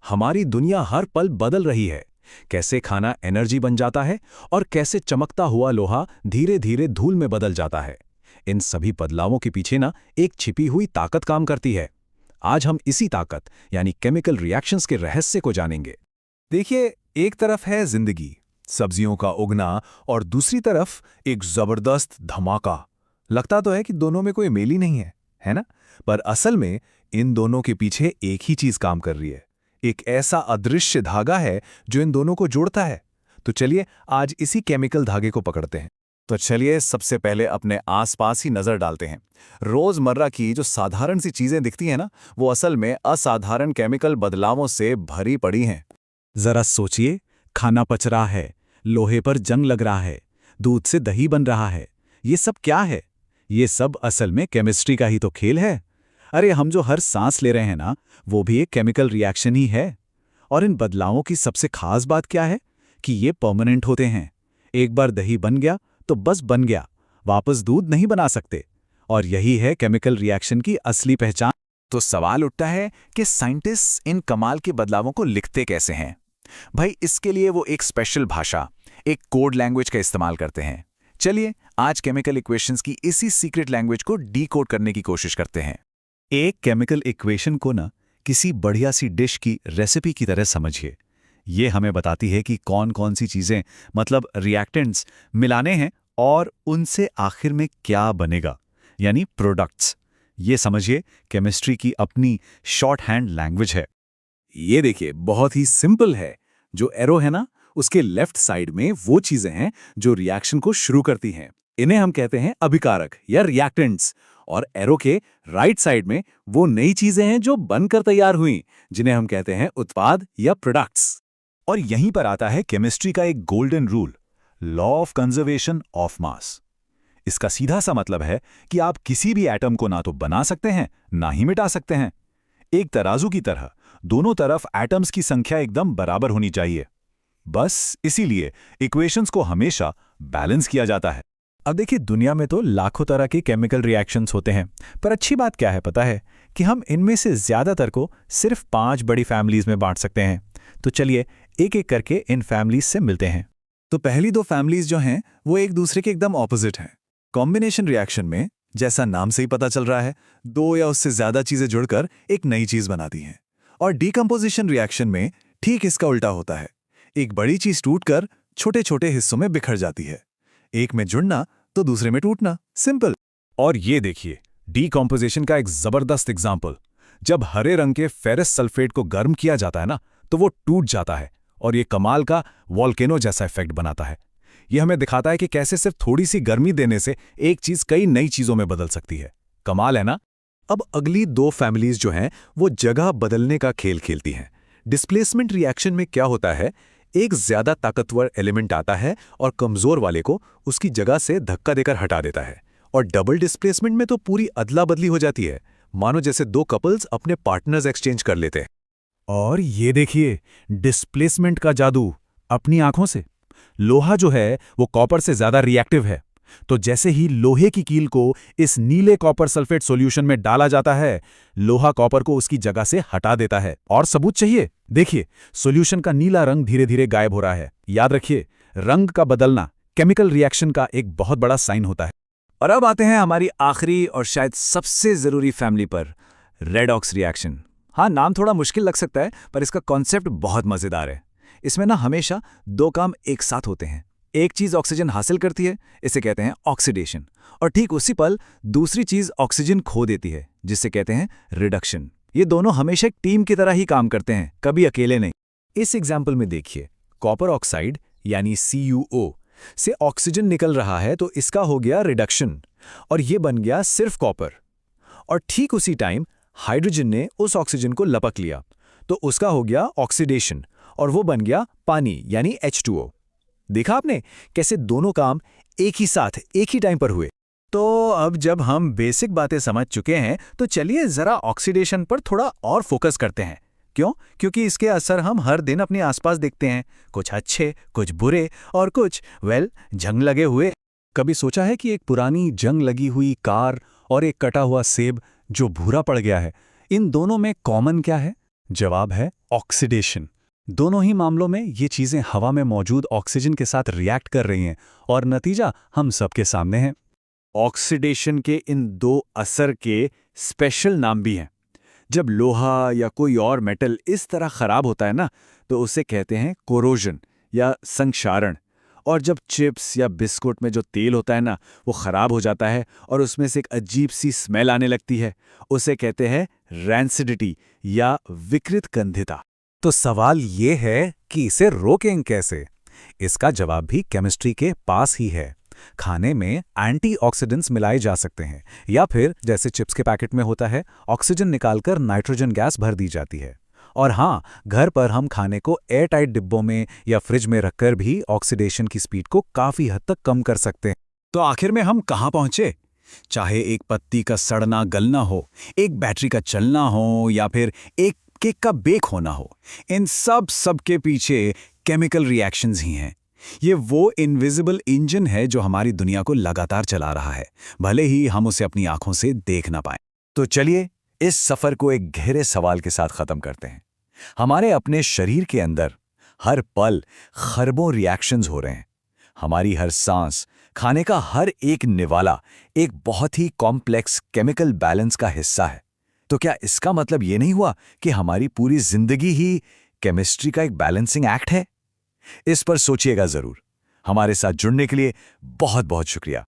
हमारी दुनिया हर पल बदल रही है। कैसे खाना एनर्जी बन जाता है और कैसे चमकता हुआ लोहा धीरे धीरे धूल में बदल जाता है। इन सभी बदलावों के पीछे ना एक छिपी हुई ताकत काम करती है। आज हम इसी ताकत यानी केमिकल रिएक्शंस के रहस्य को जानेंगे। देखिए, एक तरफ है जिंदगी, सब्जियों का उगना, और दूसरी तरफ एक जबरदस्त धमाका। लगता तो है कि दोनों में कोई मेल ही नहीं है ना? पर असल में इन दोनों के पीछे एक ही चीज काम कर रही है। एक ऐसा अदृश्य धागा है जो इन दोनों को जोड़ता है। तो चलिए आज इसी केमिकल धागे को पकड़ते हैं। तो चलिए सबसे पहले अपने आसपास ही नजर डालते हैं। रोजमर्रा की जो साधारण सी चीजें दिखती हैं ना, वो असल में असाधारण केमिकल बदलावों से भरी पड़ी हैं। जरा सोचिए, खाना पच रहा है, लोहे पर जंग लग रहा है, दूध से दही बन रहा है। ये सब क्या है? ये सब असल में केमिस्ट्री का ही तो खेल है। अरे हम जो हर सांस ले रहे हैं ना, वो भी एक केमिकल रिएक्शन ही है। और इन बदलावों की सबसे खास बात क्या है कि ये परमानेंट होते हैं। एक बार दही बन गया तो बस बन गया, वापस दूध नहीं बना सकते। और यही है केमिकल रिएक्शन की असली पहचान। तो सवाल उठता है कि साइंटिस्ट इन कमाल के बदलावों को लिखते कैसे हैं? भाई, इसके लिए वो एक स्पेशल भाषा, एक कोड लैंग्वेज का इस्तेमाल करते हैं। चलिए आज केमिकल इक्वेशंस की इसी सीक्रेट लैंग्वेज को डीकोड करने की कोशिश करते हैं। एक केमिकल इक्वेशन को ना किसी बढ़िया सी डिश की रेसिपी की तरह समझिए। ये हमें बताती है कि कौन कौन सी चीजें, मतलब रिएक्टेंट्स, मिलाने हैं और उनसे आखिर में क्या बनेगा, यानी प्रोडक्ट्स। ये समझिए केमिस्ट्री की अपनी शॉर्ट हैंड लैंग्वेज है। ये देखिए, बहुत ही सिंपल है। जो एरो है ना, उसके लेफ्ट साइड में वो चीजें हैं जो रिएक्शन को शुरू करती हैं। इन्हें हम कहते हैं अभिकारक या रिएक्टेंट्स। और एरो के राइट साइड में वो नई चीजें हैं जो बनकर तैयार हुई, जिन्हें हम कहते हैं उत्पाद या प्रोडक्ट्स। और यहीं पर आता है केमिस्ट्री का एक golden rule, law of conservation of mass. इसका सीधा सा मतलब है कि आप किसी भी एटम को ना तो बना सकते हैं, ना ही मिटा सकते हैं। एक तराजू की तरह दोनों तरफ एटम्स की संख्या एकदम बराबर होनी चाहिए। बस इसीलिए इक्वेशंस को हमेशा बैलेंस किया जाता है। अब देखिए, दुनिया में तो लाखों तरह के केमिकल रिएक्शंस होते हैं, पर अच्छी बात क्या है पता है? कि हम इनमें से ज्यादातर को सिर्फ 5 बड़ी फैमिलीज में बांट सकते हैं। तो चलिए एक एक करके इन फैमिलीज से मिलते हैं। तो पहली 2 फैमिलीज जो हैं, वो एक दूसरे के एकदम ऑपोजिट हैं। कॉम्बिनेशन रिएक्शन में, जैसा नाम से ही पता चल रहा है, 2 या उससे ज्यादा चीजें जुड़कर एक नई चीज बनाती हैं। और डीकंपोजिशन रिएक्शन में ठीक इसका उल्टा होता है। एक बड़ी चीज टूटकर छोटे छोटे हिस्सों में बिखर जाती है। एक में जुड़ना तो दूसरे में टूटना, सिंपल। और ये देखिए डीकंपोजिशन का एक जबरदस्त एग्जाम्पल। जब हरे रंग के फेरस सल्फेट को गर्म किया जाता है ना, तो वो टूट जाता है और ये कमाल का वॉल्केनो जैसा इफेक्ट बनाता है। ये हमें दिखाता है कि कैसे सिर्फ थोड़ी सी गर्मी देने से एक चीज कई नई चीजों में बदल सकती है। कमाल है ना? अब अगली 2 फैमिलीज जो हैं, वो जगह बदलने का खेल खेलती हैं। डिस्प्लेसमेंट रिएक्शन में क्या होता है? एक ज्यादा ताकतवर एलिमेंट आता है और कमजोर वाले को उसकी जगह से धक्का देकर हटा देता है। और डबल डिस्प्लेसमेंट में तो पूरी अदला बदली हो जाती है, मानो जैसे 2 कपल्स अपने पार्टनर्स एक्सचेंज कर लेते हैं। और ये देखिए डिस्प्लेसमेंट का जादू अपनी आंखों से। लोहा जो है वो कॉपर से ज्यादा रिएक्टिव है। तो जैसे ही लोहे की कील को इस नीले कॉपर सल्फेट सॉल्यूशन में डाला जाता है, लोहा कॉपर को उसकी जगह से हटा देता है। और सबूत चाहिए? देखिए, सॉल्यूशन का नीला रंग धीरे धीरे गायब हो रहा है। याद रखिए, रंग का बदलना केमिकल रिएक्शन का एक बहुत बड़ा साइन होता है। और अब आते हैं हमारी आखिरी और शायद सबसे जरूरी फैमिली पर, रेडॉक्स रिएक्शन। हाँ, नाम थोड़ा मुश्किल लग सकता है, पर इसका कॉन्सेप्ट बहुत मजेदार है। इसमें ना हमेशा 2 काम एक साथ होते हैं। एक चीज ऑक्सीजन हासिल करती है, इसे कहते हैं ऑक्सीडेशन, और ठीक उसी पल दूसरी चीज ऑक्सीजन खो देती है, जिसे कहते हैं रिडक्शन। ये दोनों हमेशा एक टीम की तरह ही काम करते हैं, कभी अकेले नहीं। इस एग्जाम्पल में देखिए, कॉपर ऑक्साइड यानी CuO से ऑक्सीजन निकल रहा है, तो इसका हो गया रिडक्शन और ये बन गया सिर्फ कॉपर। और ठीक उसी टाइम हाइड्रोजन ने उस ऑक्सीजन को लपक लिया, तो उसका हो गया ऑक्सीडेशन और वो बन गया पानी यानी H2O। देखा आपने कैसे दोनों काम एक ही साथ एक ही टाइम पर हुए? तो अब जब हम बेसिक बातें समझ चुके हैं, तो चलिए जरा ऑक्सीडेशन पर थोड़ा और फोकस करते हैं। क्यों? क्योंकि इसके असर हम हर दिन अपने आसपास देखते हैं, कुछ अच्छे, कुछ बुरे और कुछ जंग लगे हुए। कभी सोचा है कि एक पुरानी जंग लगी हुई कार और एक कटा हुआ सेब जो भूरा पड़ गया है, इन दोनों में कॉमन क्या है? जवाब है ऑक्सीडेशन। दोनों ही मामलों में ये चीजें हवा में मौजूद ऑक्सीजन के साथ रिएक्ट कर रही हैं और नतीजा हम सबके सामने है। ऑक्सीडेशन के इन दो असर के स्पेशल नाम भी हैं। जब लोहा या कोई और मेटल इस तरह खराब होता है ना, तो उसे कहते हैं कोरोजन या संक्षारण। और जब चिप्स या बिस्कुट में जो तेल होता है ना, वो खराब हो जाता है और उसमें से एक अजीब सी स्मेल आने लगती है, उसे कहते हैं रैंसिडिटी या विकृत गंधिता। तो सवाल ये है कि इसे रोकें कैसे? इसका जवाब भी केमिस्ट्री के पास ही है। खाने में एंटीऑक्सीडेंट्स मिलाए जा सकते हैं, या फिर जैसे चिप्स के पैकेट में होता है, ऑक्सीजन निकालकर नाइट्रोजन गैस भर दी जाती है। और हाँ, घर पर हम खाने को एयर टाइट डिब्बों में या फ्रिज में रखकर भी ऑक्सीडेशन की स्पीड को काफी हद तक कम कर सकते हैं। तो आखिर में हम कहाँ पहुंचे? चाहे एक पत्ती का सड़ना गलना हो, एक बैटरी का चलना हो, या फिर एक केक का बेक होना हो, इन सब के पीछे केमिकल रिएक्शंस ही हैं। ये वो इनविजिबल इंजन है जो हमारी दुनिया को लगातार चला रहा है, भले ही हम उसे अपनी आंखों से देख ना पाएं। तो चलिए इस सफर को एक गहरे सवाल के साथ खत्म करते हैं। हमारे अपने शरीर के अंदर हर पल खरबों रिएक्शंस हो रहे हैं। हमारी हर सांस, खाने का हर एक निवाला एक बहुत ही कॉम्प्लेक्स केमिकल बैलेंस का हिस्सा है। तो क्या इसका मतलब ये नहीं हुआ कि हमारी पूरी जिंदगी ही केमिस्ट्री का एक बैलेंसिंग एक्ट है? इस पर सोचिएगा जरूर। हमारे साथ जुड़ने के लिए बहुत बहुत शुक्रिया।